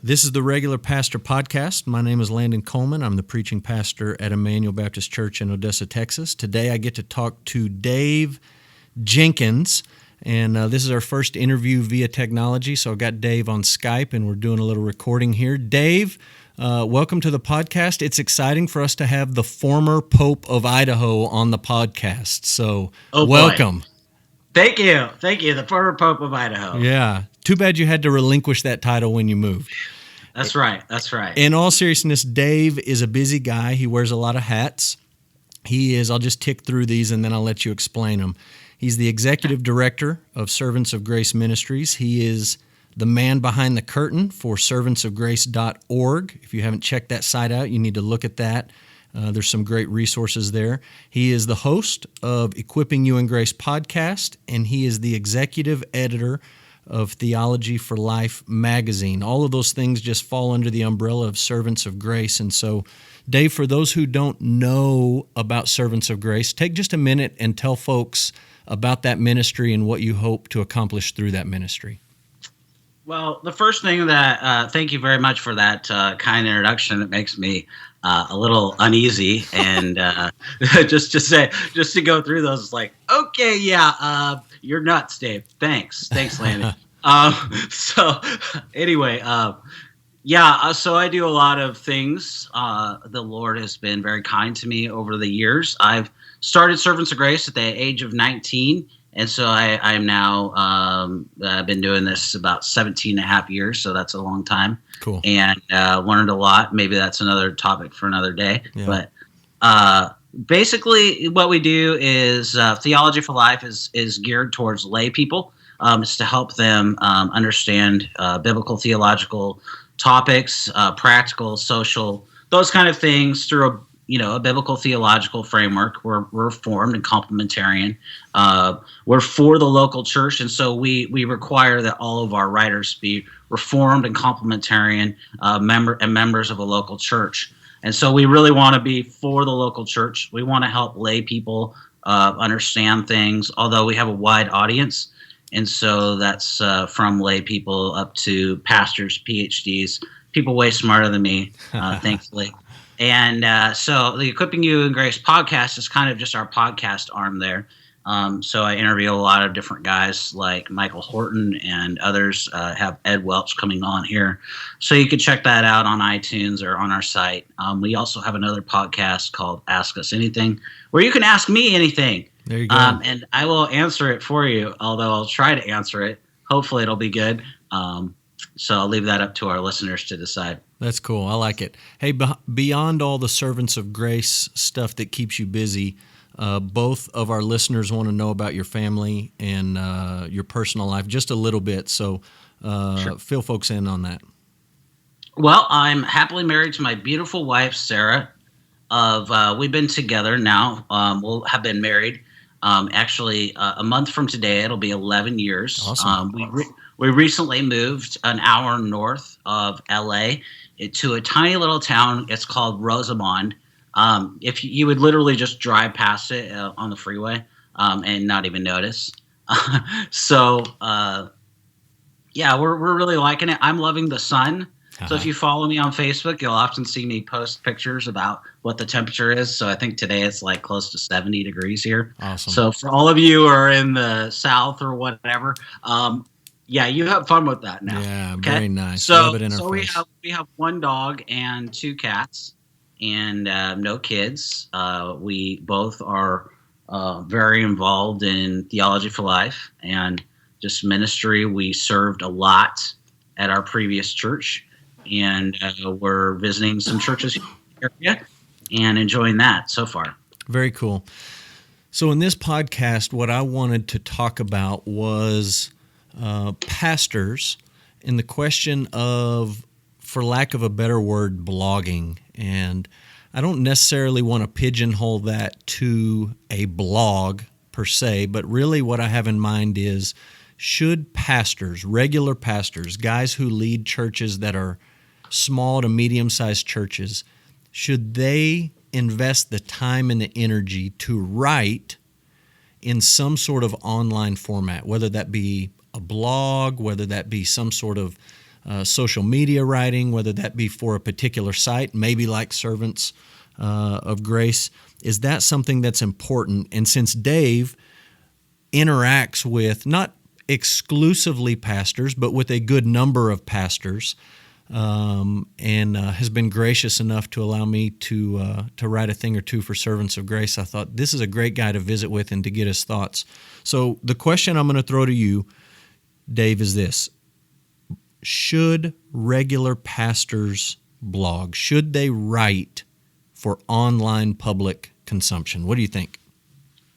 This is the Regular Pastor Podcast. My name is Landon Coleman. I'm the preaching pastor at Emmanuel Baptist Church in Odessa, Texas. Today I get to talk to Dave Jenkins, and this is our first interview via technology, so I've got Dave on Skype, and we're doing a little recording here. Dave, welcome to the podcast. It's exciting for us to have the former Pope of Idaho on the podcast, so welcome. Boy. Thank you. The former Pope of Idaho. Yeah. Too bad you had to relinquish that title when you moved. That's right. In all seriousness, Dave is a busy guy. He wears a lot of hats. I'll just tick through these and then I'll let you explain them. He's the executive director of Servants of Grace Ministries. He is the man behind the curtain for servantsofgrace.org. If you haven't checked that site out, you need to look at that. There's some great resources there. He is the host of Equipping You in Grace podcast, and he is the executive editor of Theology for Life magazine. All of those things just fall under the umbrella of Servants of Grace. And so, Dave, for those who don't know about Servants of Grace, take just a minute and tell folks about that ministry and what you hope to accomplish through that ministry. Well, the first thing that, thank you very much for that kind introduction. It makes me a little uneasy, and just to go through those, it's like, okay, yeah, you're nuts, Dave. Thanks, Landon. So anyway, so I do a lot of things. The Lord has been very kind to me over the years. I've started Servants of Grace at the age of 19. And so I'm now, I've been doing this about 17 and a half years, so that's a long time. Cool. And learned a lot. Maybe that's another topic for another day. Yeah. But basically what we do is Theology for Life is geared towards lay people. It's to help them understand biblical theological topics, practical, social, those kind of things through a biblical theological framework. We're Reformed and complementarian. We're for the local church, and so we require that all of our writers be Reformed and complementarian members of a local church. And so we really want to be for the local church. We want to help lay people understand things, although we have a wide audience. And so that's from lay people up to pastors, PhDs, people way smarter than me, thankfully. And so the Equipping You in Grace podcast is kind of just our podcast arm there. So I interview a lot of different guys like Michael Horton and others. Have Ed Welch coming on here. So you can check that out on iTunes or on our site. We also have another podcast called Ask Us Anything, where you can ask me anything. There you go. And I will answer it for you, although I'll try to answer it. Hopefully it'll be good. So I'll leave that up to our listeners to decide. That's cool. I like it. Hey, beyond all the Servants of Grace stuff that keeps you busy, both of our listeners want to know about your family and your personal life just a little bit. So Sure. Fill folks in on that. Well, I'm happily married to my beautiful wife, Sarah. We've been together now. We'll have been married actually a month from today. It'll be 11 years. Awesome. We recently moved an hour north of LA to a tiny little town. It's called Rosamond. If you would literally just drive past it on the freeway and not even notice. So we're really liking it. I'm loving the sun. So if you follow me on Facebook, you'll often see me post pictures about what the temperature is. So I think today it's like close to 70 degrees here. Awesome. So for all of you who are in the South or whatever, you have fun with that now. Yeah, okay? Very nice. So, Love it in our we face. have one dog and two cats and no kids. We both are very involved in Theology for Life and just ministry. We served a lot at our previous church, and we're visiting some churches in the area and enjoying that so far. Very cool. So in this podcast, what I wanted to talk about was pastors and the question of, for lack of a better word, blogging. And I don't necessarily want to pigeonhole that to a blog per se, but really what I have in mind is, should pastors, regular pastors, guys who lead churches that are small to medium-sized churches, should they invest the time and the energy to write in some sort of online format, whether that be a blog, whether that be some sort of social media writing, whether that be for a particular site, maybe like Servants of Grace. Is that something that's important? And since Dave interacts with not exclusively pastors, but with a good number of pastors, and has been gracious enough to allow me to write a thing or two for Servants of Grace, I thought this is a great guy to visit with and to get his thoughts. So the question I'm going to throw to you, Dave, is this. Should regular pastors blog? Should they write for online public consumption? What do you think?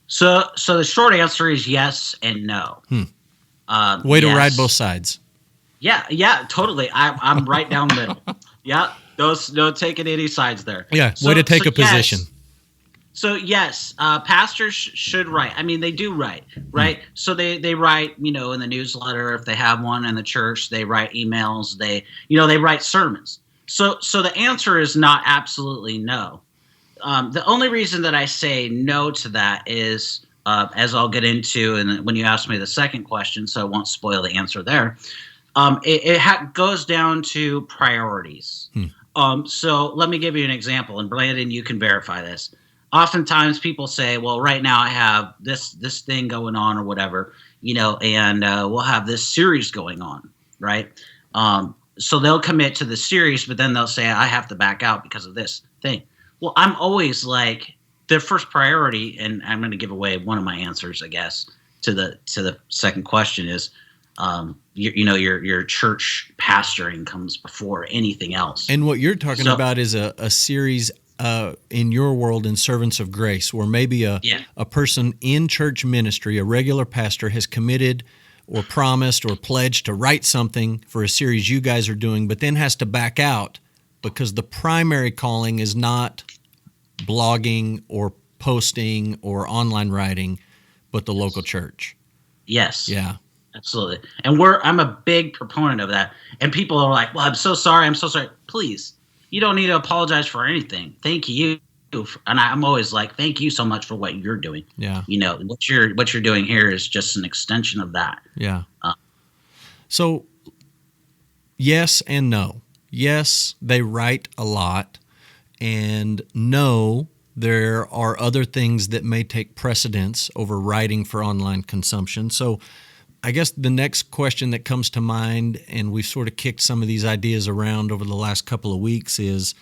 So the short answer is yes and no. Way to yes. ride both sides. Yeah, totally. I'm right down the middle. Yeah, no taking any sides there. Yeah, way to take a position. Yes. So yes, pastors should write. I mean, they do write, right? So they write, in the newsletter if they have one in the church. They write emails. They write sermons. So the answer is not absolutely no. The only reason that I say no to that is, as I'll get into, and when you ask me the second question, so I won't spoil the answer there. It goes down to priorities. So let me give you an example, and Landon, you can verify this. Oftentimes people say, well, right now I have this thing going on or whatever, and we'll have this series going on, right? So they'll commit to the series, but then they'll say, I have to back out because of this thing. Well, I'm always like, their first priority, and I'm going to give away one of my answers, I guess, to the second question is, your church pastoring comes before anything else. And what you're talking about is a series in your world in Servants of Grace, where maybe a person in church ministry, a regular pastor, has committed or promised or pledged to write something for a series you guys are doing, but then has to back out because the primary calling is not blogging or posting or online writing, but the local church. Yes. Yeah. Absolutely. And I'm a big proponent of that. And people are like, well, I'm so sorry. Please, you don't need to apologize for anything. Thank you. And I'm always like, thank you so much for what you're doing. Yeah. What you're doing here is just an extension of that. Yeah. So yes and no. Yes, they write a lot. And no, there are other things that may take precedence over writing for online consumption. So I guess the next question that comes to mind, and we've sort of kicked some of these ideas around over the last couple of weeks, is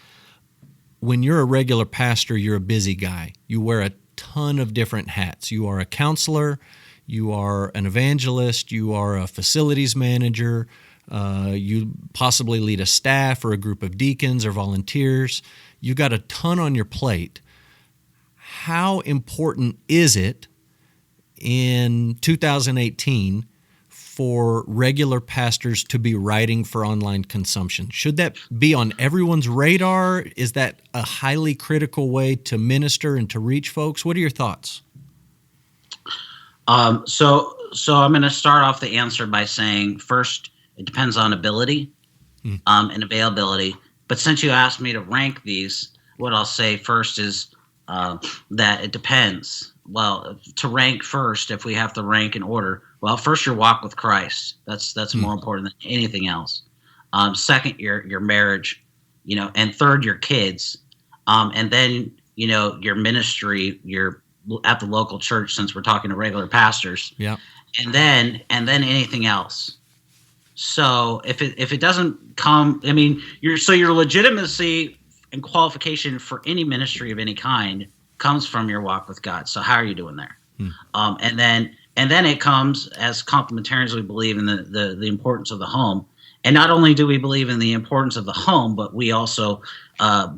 when you're a regular pastor, you're a busy guy. You wear a ton of different hats. You are a counselor, you are an evangelist, you are a facilities manager, you possibly lead a staff or a group of deacons or volunteers. You've got a ton on your plate. How important is it in 2018 for regular pastors to be writing for online consumption? Should that be on everyone's radar? Is that a highly critical way to minister and to reach folks? What are your thoughts? So I'm going to start off the answer by saying, first, it depends on ability and availability. But since you asked me to rank these, what I'll say first is that it depends. Well, to rank first, if we have to rank in order, well, first your walk with Christ. That's more important than anything else. Second, your marriage, and third, your kids, and then your ministry. You're at the local church, since we're talking to regular pastors. Yeah, and then anything else. So if it doesn't come, I mean, your legitimacy and qualification for any ministry of any kind comes from your walk with God. So how are you doing there? And then it comes, as complementarians, we believe in the importance of the home. And not only do we believe in the importance of the home, but we also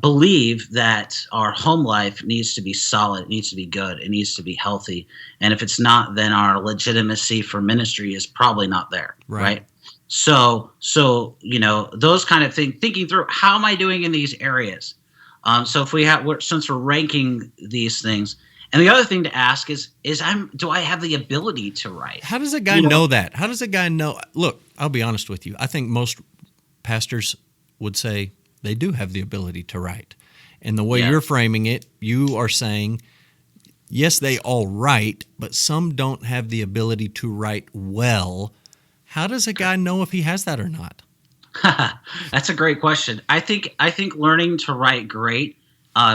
believe that our home life needs to be solid, it needs to be good, it needs to be healthy. And if it's not, then our legitimacy for ministry is probably not there, right? So those kind of things, thinking through, how am I doing in these areas? So since we're ranking these things, and the other thing to ask is do I have the ability to write? How does a guy know that? How does a guy know? Look, I'll be honest with you. I think most pastors would say they do have the ability to write. And the way you're framing it, you are saying, yes, they all write, but some don't have the ability to write well. How does a guy know if he has that or not? That's a great question. I think learning to write great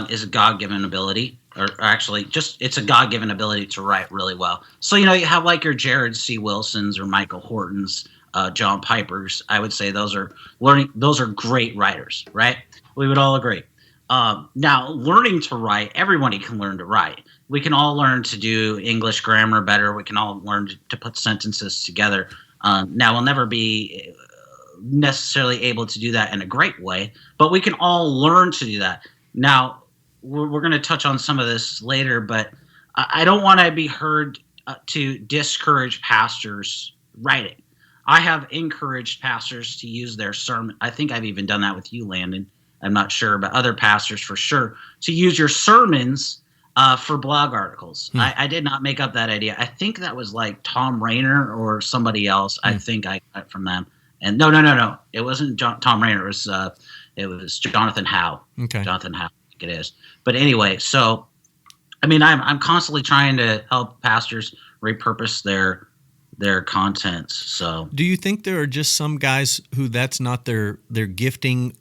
is a God given ability, or actually, just it's a God given ability to write really well. So you have like your Jared C. Wilsons or Michael Hortons, John Pipers. I would say those are learning. Those are great writers, right? We would all agree. Now, learning to write, everybody can learn to write. We can all learn to do English grammar better. We can all learn to put sentences together. Now, we'll never be necessarily able to do that in a great way, but we can all learn to do that. Now, we're going to touch on some of this later, but I don't want to be heard to discourage pastors writing. I have encouraged pastors to use their sermon. I think I've even done that with you, Landon. I'm not sure, but other pastors for sure, to use your sermons for blog articles. I did not make up that idea. I think that was like Tom Rayner or somebody else. I think I got it from them. And no. It wasn't Tom Rayner. It was Jonathan Howe. Okay. Jonathan Howe, I think it is. But anyway, so I mean, I'm constantly trying to help pastors repurpose their contents. So, do you think there are just some guys who that's not their gifting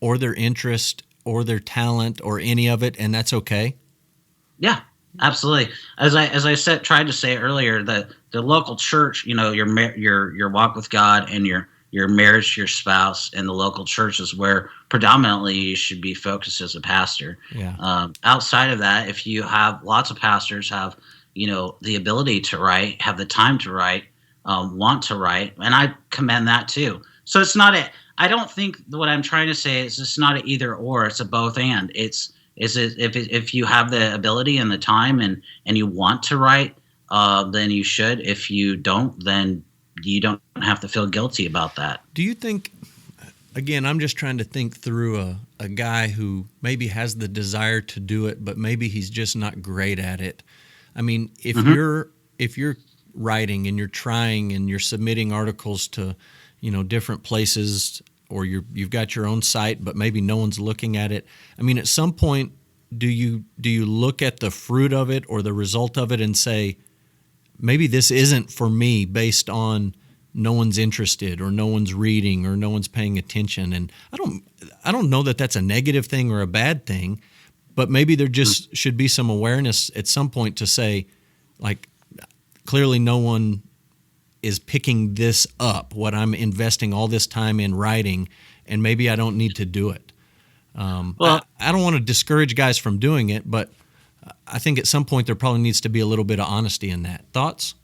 or their interest or their talent or any of it, and that's okay? yeah, absolutely. As I tried to say earlier, the local church, your walk with God and your marriage to your spouse and the local church is where predominantly you should be focused as a pastor. Yeah. Outside of that, if you have lots of pastors have the ability to write, have the time to write, want to write, and I commend that too. So it's not a. I don't think what I'm trying to say is it's not an either or. It's a both and. If you have the ability and the time and you want to write, then you should. If you don't, then you don't have to feel guilty about that. Do you think? Again, I'm just trying to think through a guy who maybe has the desire to do it, but maybe he's just not great at it. I mean, if you're writing and you're trying and you're submitting articles to, different places, or you've got your own site, but maybe no one's looking at it. I mean, at some point, do you look at the fruit of it or the result of it and say, maybe this isn't for me based on no one's interested or no one's reading or no one's paying attention? And I don't know that that's a negative thing or a bad thing, but maybe there just should be some awareness at some point to say, like, clearly no one is picking this up, what I'm investing all this time in writing, and maybe I don't need to do it. I don't want to discourage guys from doing it, but I think at some point there probably needs to be a little bit of honesty in that. Thoughts?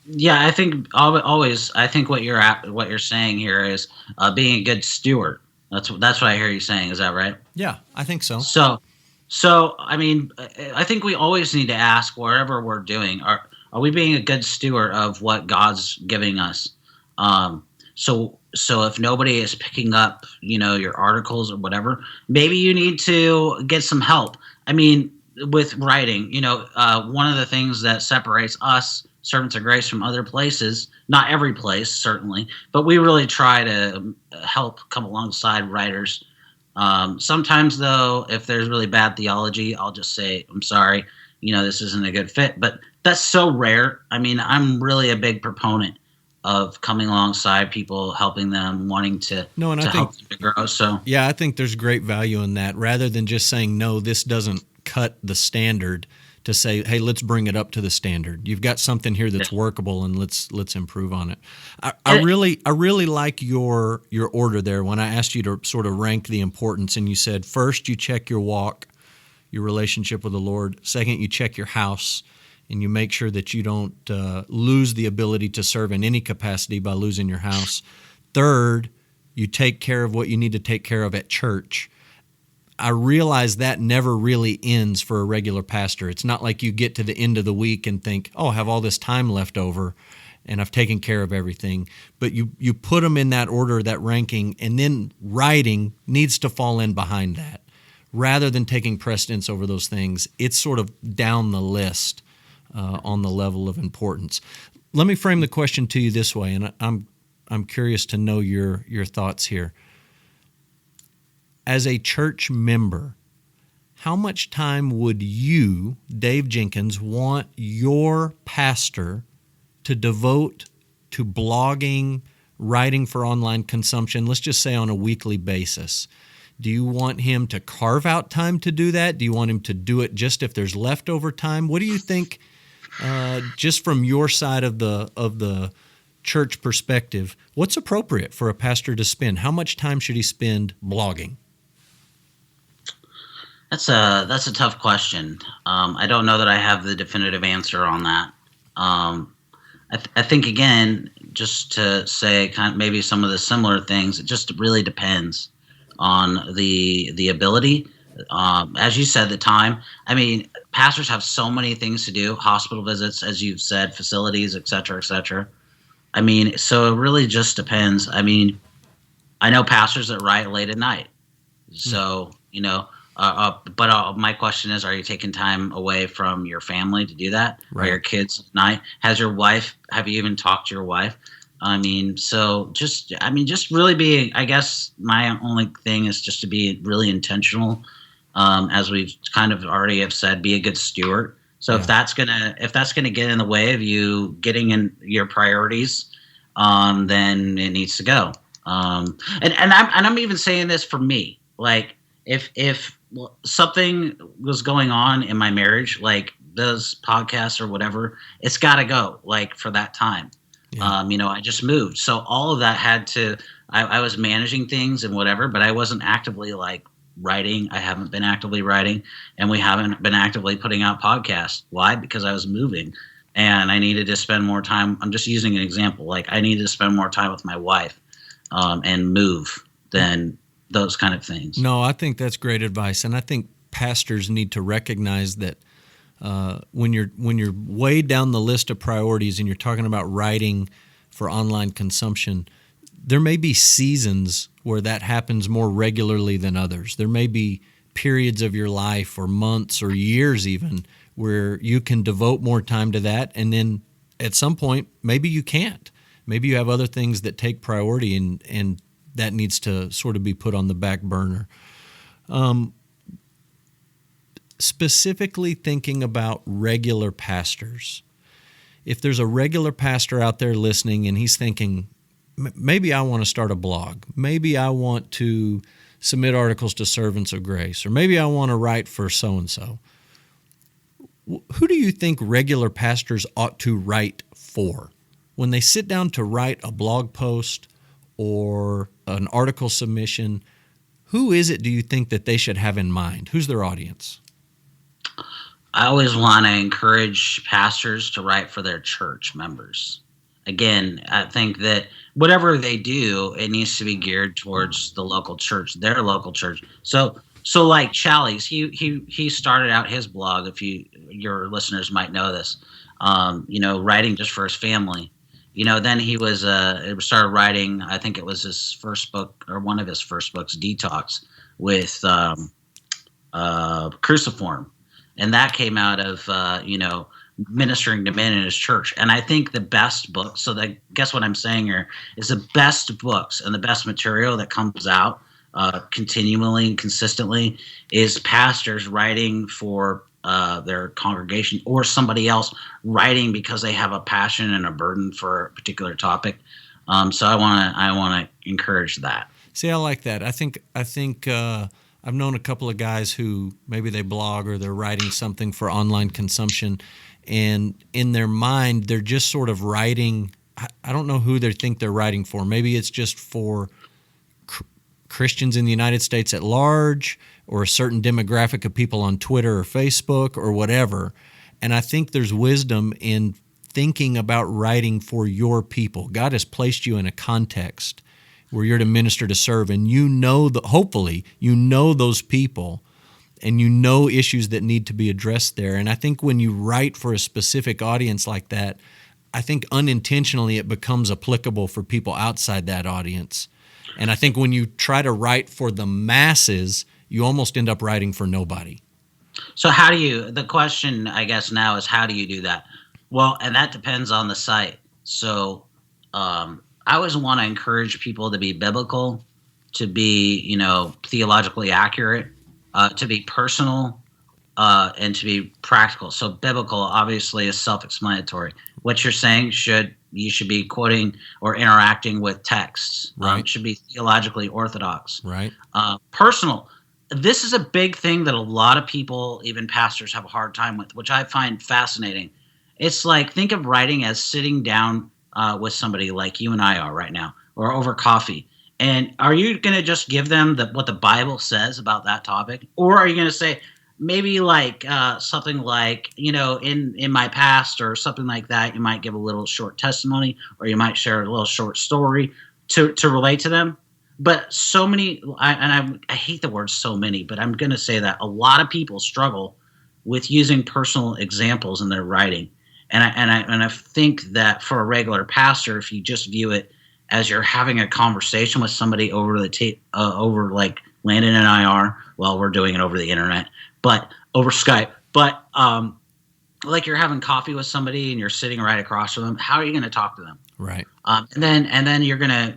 Yeah, I think always. I think what you're saying here is being a good steward. That's what I hear you saying. Is that right? Yeah, I think so. So I mean, I think we always need to ask wherever we're doing, are we being a good steward of what God's giving us? So if nobody is picking up, your articles or whatever, maybe you need to get some help. I mean, with writing, one of the things that separates us, Servants of Grace, from other places, not every place certainly, but we really try to help come alongside writers. Sometimes though, if there's really bad theology, I'll just say, I'm sorry, this isn't a good fit, but that's so rare. I mean, I'm really a big proponent of coming alongside people, helping them, wanting to help them to grow. So yeah, I think there's great value in that. Rather than just saying, no, this doesn't cut the standard, to say, hey, let's bring it up to the standard. You've got something here that's workable, and let's improve on it. I really like your order there when I asked you to sort of rank the importance, and you said first you check your walk, your relationship with the Lord. Second, you check your house, and you make sure that you don't lose the ability to serve in any capacity by losing your house. Third, you take care of what you need to take care of at church. I realize that never really ends for a regular pastor. It's not like you get to the end of the week and think, oh, I have all this time left over and I've taken care of everything. But you put them in that order, that ranking, and then writing needs to fall in behind that. Rather than taking precedence over those things, it's sort of down the list on the level of importance. Let me frame the question to you this way, and I'm curious to know your thoughts here. As a church member, how much time would you, Dave Jenkins, want your pastor to devote to blogging, writing for online consumption, let's just say on a weekly basis, do you want him to carve out time to do that? Do you want him to do it just if there's leftover time? What do you think, just from your side of the church perspective, what's appropriate for a pastor to spend? How much time should he spend blogging? That's a tough question. I don't know that I have the definitive answer on that. I think, again, just to say kind of maybe some of the similar things, it just really depends on the ability. As you said, the time. I mean, pastors have so many things to do, hospital visits, as you've said, facilities, et cetera, et cetera. I mean, so it really just depends. I mean, I know pastors that write late at night. So, but my question is, are you taking time away from your family to do that? Right. Or your kids at night? Have you even talked to your wife? I mean, just really be, I guess my only thing is just to be really intentional. As we've kind of already have said, be a good steward. So if that's gonna get in the way of you getting in your priorities, then it needs to go. And I'm even saying this for me. Like if something was going on in my marriage, like those podcasts or whatever, it's got to go. Like for that time, I just moved, so all of that had to. I was managing things and whatever, but I wasn't actively like writing. I haven't been actively writing, and we haven't been actively putting out podcasts. Why? Because I was moving and I needed to spend more time. I'm just using an example. Like I needed to spend more time with my wife and move than those kind of things. No, I think that's great advice. And I think pastors need to recognize that when you're way down the list of priorities and you're talking about writing for online consumption, there may be seasons where that happens more regularly than others. There may be periods of your life or months or years even where you can devote more time to that, and then at some point maybe you can't. Maybe you have other things that take priority, and that needs to sort of be put on the back burner. Specifically thinking about regular pastors, if there's a regular pastor out there listening and he's thinking, maybe I want to start a blog. Maybe I want to submit articles to Servants of Grace, or maybe I want to write for so-and-so. Who do you think regular pastors ought to write for? When they sit down to write a blog post or an article submission, who is it do you think that they should have in mind? Who's their audience? I always want to encourage pastors to write for their church members. Again, I think that whatever they do, it needs to be geared towards the local church, their local church. So like Challies, he started out his blog. If your listeners might know this, writing just for his family. Then he started writing. I think it was his first book or one of his first books, Detox, with Cruciform, and that came out of ministering to men in his church. And I think the best books, so that guess what I'm saying here, is the best books and the best material that comes out continually and consistently is pastors writing for their congregation or somebody else writing because they have a passion and a burden for a particular topic. So I want to encourage that. See, I like that. I think I've known a couple of guys who maybe they blog or they're writing something for online consumption, and in their mind, they're just sort of writing. I don't know who they think they're writing for. Maybe it's just for Christians in the United States at large, or a certain demographic of people on Twitter or Facebook or whatever. And I think there's wisdom in thinking about writing for your people. God has placed you in a context where you're to minister, to serve, and hopefully you know those people, and you know issues that need to be addressed there. And I think when you write for a specific audience like that, I think unintentionally it becomes applicable for people outside that audience. And I think when you try to write for the masses, you almost end up writing for nobody. So the question I guess now is, how do you do that? Well, and that depends on the site. So I always want to encourage people to be biblical, to be, theologically accurate, to be personal, and to be practical. So biblical obviously is self-explanatory. What you're saying should you should be quoting or interacting with texts. Right. It should be theologically orthodox. Right. Personal. This is a big thing that a lot of people, even pastors, have a hard time with, which I find fascinating. It's like, think of writing as sitting down with somebody like you and I are right now, or over coffee. And are you going to just give them what the Bible says about that topic? Or are you going to say, maybe like something like, in my past or something like that, you might give a little short testimony, or you might share a little short story to relate to them. But so many, I hate the word so many, but I'm going to say that a lot of people struggle with using personal examples in their writing. And I think that for a regular pastor, if you just view it as you're having a conversation with somebody over over like Landon and I are, well, we're doing it over the internet, but over Skype, but like you're having coffee with somebody and you're sitting right across from them, how are you going to talk to them? Right. And then you're gonna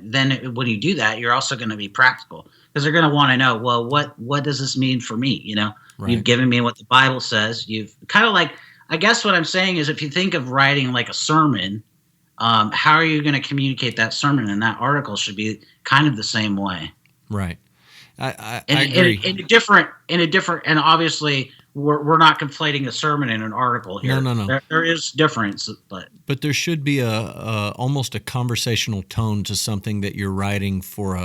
when you do that, you're also going to be practical, because they're going to want to know, well, what does this mean for me? Right. You've given me what the Bible says. You've kind of like, I guess what I'm saying is, if you think of writing like a sermon, how are you going to communicate that sermon? And that article should be kind of the same way. Right. I agree. In a different, and obviously we're not conflating a sermon and an article here. No. There is difference, but there should be almost a conversational tone to something that you're writing for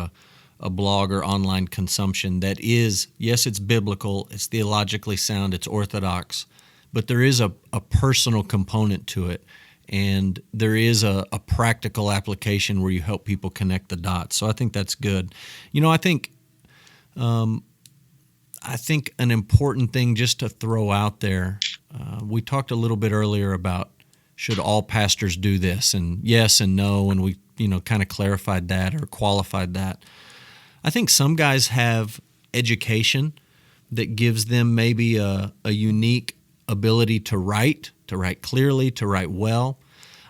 a blog or online consumption that is, yes, it's biblical, it's theologically sound, it's orthodox, but there is a personal component to it, and there is a practical application where you help people connect the dots. So I think that's good. I think an important thing just to throw out there, we talked a little bit earlier about should all pastors do this, and yes and no, and we kind of clarified that or qualified that. I think some guys have education that gives them maybe a unique ability to write clearly, to write well.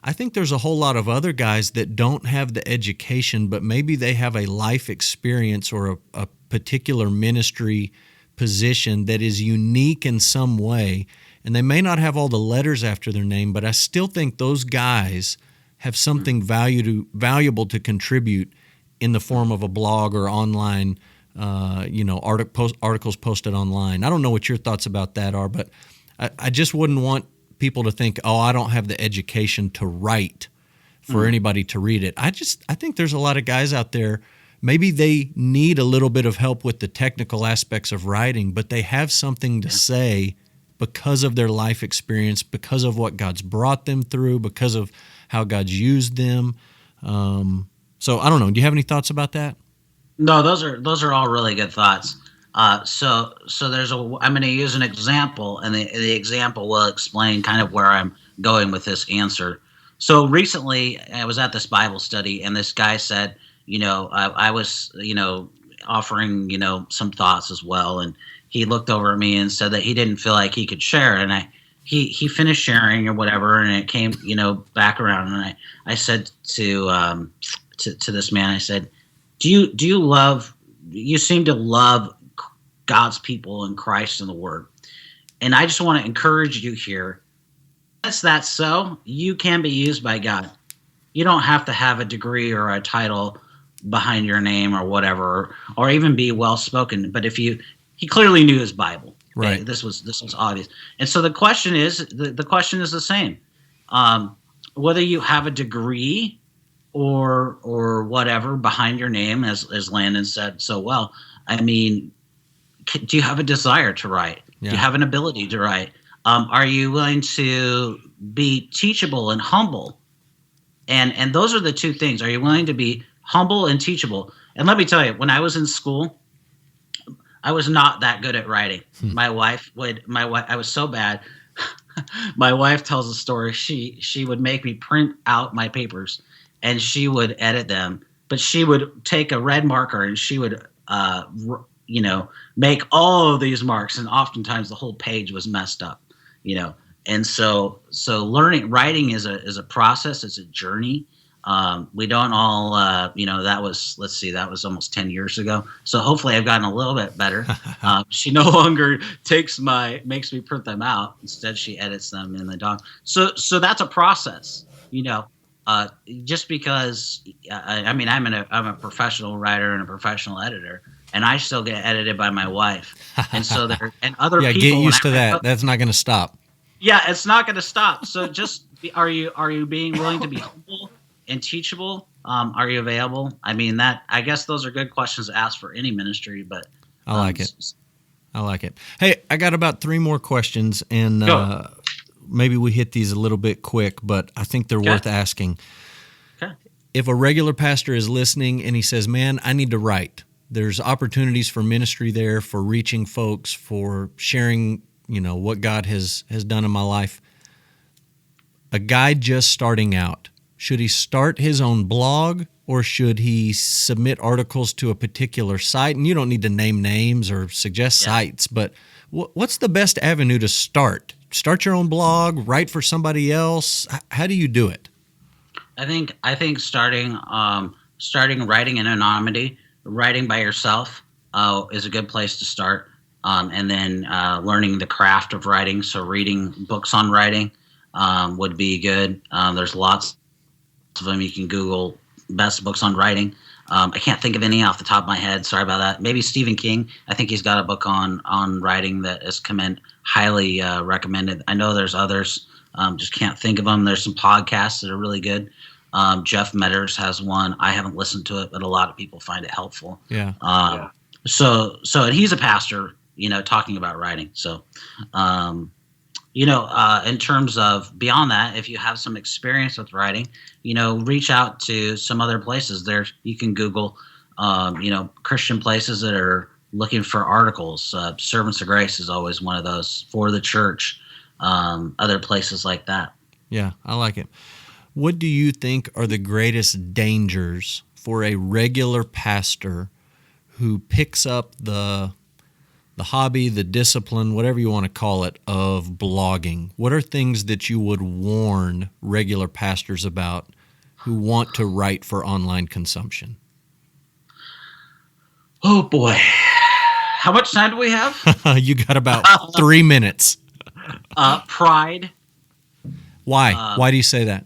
I think there's a whole lot of other guys that don't have the education, but maybe they have a life experience or a particular ministry position that is unique in some way, and they may not have all the letters after their name, but I still think those guys have something valuable to contribute in the form of a blog or online, articles posted online. I don't know what your thoughts about that are, but I just wouldn't want people to think, oh, I don't have the education to write for anybody to read it. I think there's a lot of guys out there, maybe they need a little bit of help with the technical aspects of writing, but they have something to say because of their life experience, because of what God's brought them through, because of how God's used them. So I don't know. Do you have any thoughts about that? No, those are all really good thoughts. So I'm going to use an example, and the example will explain kind of where I'm going with this answer. So recently I was at this Bible study, and this guy said, I was, offering, some thoughts as well. And he looked over at me and said that he didn't feel like he could share. And he finished sharing or whatever, and it came, back around. And I said to this man, I said, do you seem to love God's people and Christ and the Word. And I just want to encourage you here. If that's so, you can be used by God. You don't have to have a degree or a title behind your name or whatever, or even be well spoken. But he clearly knew his Bible. Right. Okay? This was obvious. And so the question is the same. Whether you have a degree or whatever behind your name, as Landon said so well, I mean, do you have a desire to write? Yeah. Do you have an ability to write? Are you willing to be teachable and humble? And those are the two things. Are you willing to be humble and teachable? And let me tell you, when I was in school, I was not that good at writing. I was so bad. My wife tells a story. She would make me print out my papers, and she would edit them. But she would take a red marker and she would make all of these marks, and oftentimes the whole page was messed up, And so writing is a process. It's a journey. We don't all, that was almost 10 years ago. So hopefully I've gotten a little bit better. She no longer makes me print them out. Instead, she edits them in the doc. So that's a process, just because I mean I'm a professional writer and a professional editor, and I still get edited by my wife, and so there and other Yeah, people. get used to that. That's not going to stop. Yeah, it's not going to stop. So are you being willing to be humble and teachable? Are you available? I mean, I guess those are good questions to ask for any ministry, but I like it. I like it. Hey, I got about 3 more questions, and maybe we hit these a little bit quick, but I think they're worth asking. Okay. If a regular pastor is listening and he says, man, I need to write, there's opportunities for ministry there, for reaching folks, for sharing, what God has done in my life. A guy just starting out, should he start his own blog, or should he submit articles to a particular site? And you don't need to name names or suggest sites, but what's the best avenue to start? Start your own blog, write for somebody else? How do you do it? I think starting writing in anonymity, writing by yourself, is a good place to start. And then learning the craft of writing, so reading books on writing would be good. There's lots of them. You can Google best books on writing. I can't think of any off the top of my head. Sorry about that. Maybe Stephen King. I think he's got a book on writing that is highly recommended. I know there's others. Just can't think of them. There's some podcasts that are really good. Jeff Metters has one. I haven't listened to it, but a lot of people find it helpful. Yeah. So and he's a pastor, talking about writing. So, in terms of beyond that, if you have some experience with writing, reach out to some other places. There, you can Google, Christian places that are looking for articles. Servants of Grace is always one of those, For the Church, other places like that. Yeah, I like it. What do you think are the greatest dangers for a regular pastor who picks up the hobby, the discipline, whatever you want to call it, of blogging? What are things that you would warn regular pastors about who want to write for online consumption? Oh, boy. How much time do we have? You got about 3 minutes. Pride. Why? Why do you say that?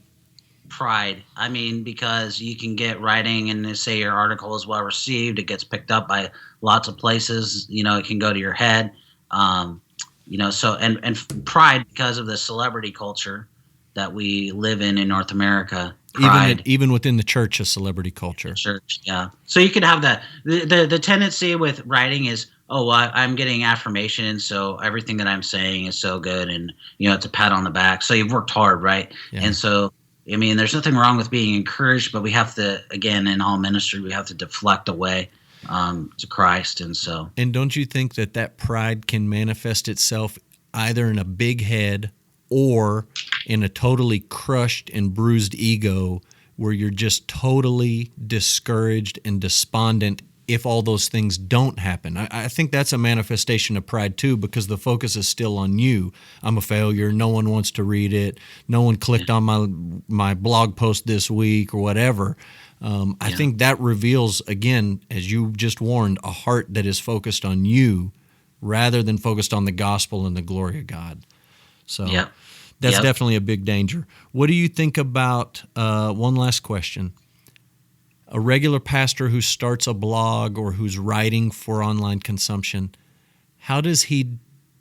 Pride. I mean, because you can get writing and they say your article is well received. It gets picked up by lots of places. It can go to your head. So and pride because of the celebrity culture that we live in North America. Pride. Even within the church, a celebrity culture. Church, yeah. So you could have that. The tendency with writing is, I'm getting affirmation, so everything that I'm saying is so good, and it's a pat on the back. So you've worked hard, right? Yeah. And so, I mean, there's nothing wrong with being encouraged, but we have to, again, in all ministry, we have to deflect away to Christ, and so. And don't you think that pride can manifest itself either in a big head or in a totally crushed and bruised ego where you're just totally discouraged and despondent if all those things don't happen? I think that's a manifestation of pride too, because the focus is still on you. I'm a failure. No one wants to read it. No one clicked on my blog post this week or whatever. I think that reveals, again, as you just warned, a heart that is focused on you rather than focused on the gospel and the glory of God. So that's definitely a big danger. What do you think about, one last question, a regular pastor who starts a blog or who's writing for online consumption? How does he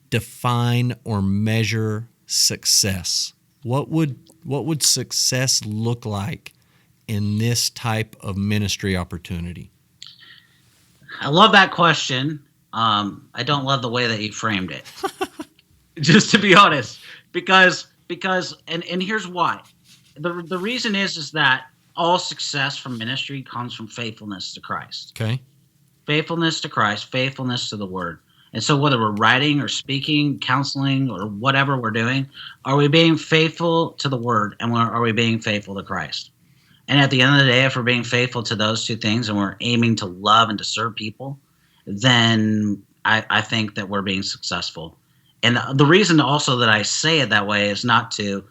define or measure success? What would success look like in this type of ministry opportunity? I love that question. I don't love the way that you framed it. Just to be honest, because and here's why. The reason is that all success from ministry comes from faithfulness to Christ. Okay. Faithfulness to Christ, faithfulness to the Word. And so whether we're writing or speaking, counseling, or whatever we're doing, are we being faithful to the Word, and are we being faithful to Christ? And at the end of the day, if we're being faithful to those two things and we're aiming to love and to serve people, then I think that we're being successful. And the reason also that I say it that way is not to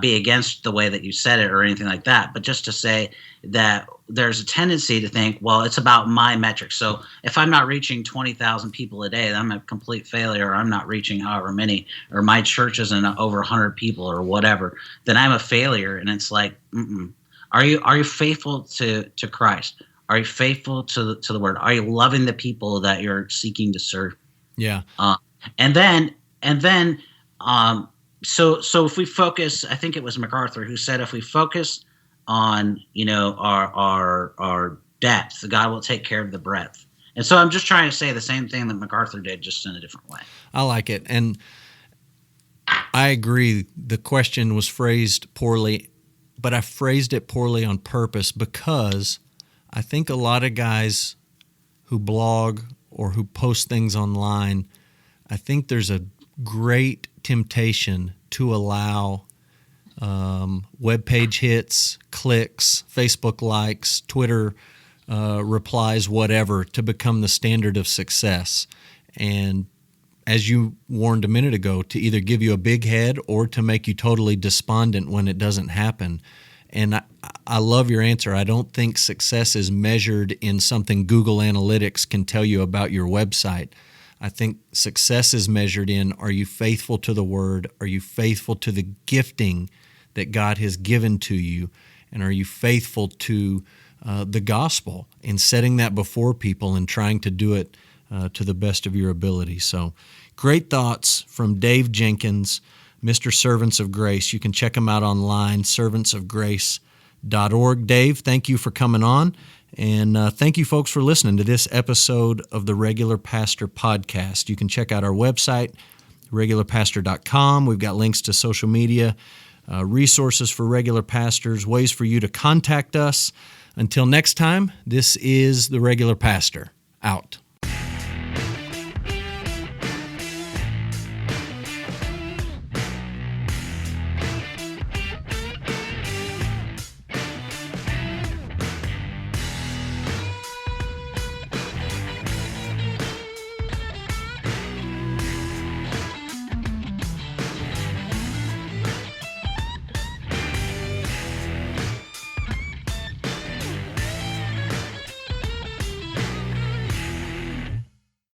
be against the way that you said it or anything like that, but just to say that there's a tendency to think, well, it's about my metrics. So if I'm not reaching 20,000 people a day, then I'm a complete failure, or I'm not reaching however many, or my church isn't over 100 people or whatever, then I'm a failure. And it's like, Are you faithful to Christ? Are you faithful to the word? Are you loving the people that you're seeking to serve? Yeah. Uh, and then and then so if we focus, I think it was MacArthur who said, if we focus on our depth, God will take care of the breadth. And so I'm just trying to say the same thing that MacArthur did, just in a different way. I like it. And I agree. The question was phrased poorly, but I phrased it poorly on purpose because I think a lot of guys who blog or who post things online, I think there's a great temptation to allow web page hits, clicks, Facebook likes, Twitter replies, whatever, to become the standard of success. And as you warned a minute ago, to either give you a big head or to make you totally despondent when it doesn't happen. And I love your answer. I don't think success is measured in something Google Analytics can tell you about your website. I think success is measured in, are you faithful to the word? Are you faithful to the gifting that God has given to you? And are you faithful to the gospel and setting that before people and trying to do it to the best of your ability? So great thoughts from Dave Jenkins, Mr. Servants of Grace. You can check him out online, servantsofgrace.org. Dave, thank you for coming on. And thank you, folks, for listening to this episode of the Regular Pastor Podcast. You can check out our website, regularpastor.com. We've got links to social media, resources for regular pastors, ways for you to contact us. Until next time, this is the Regular Pastor, out.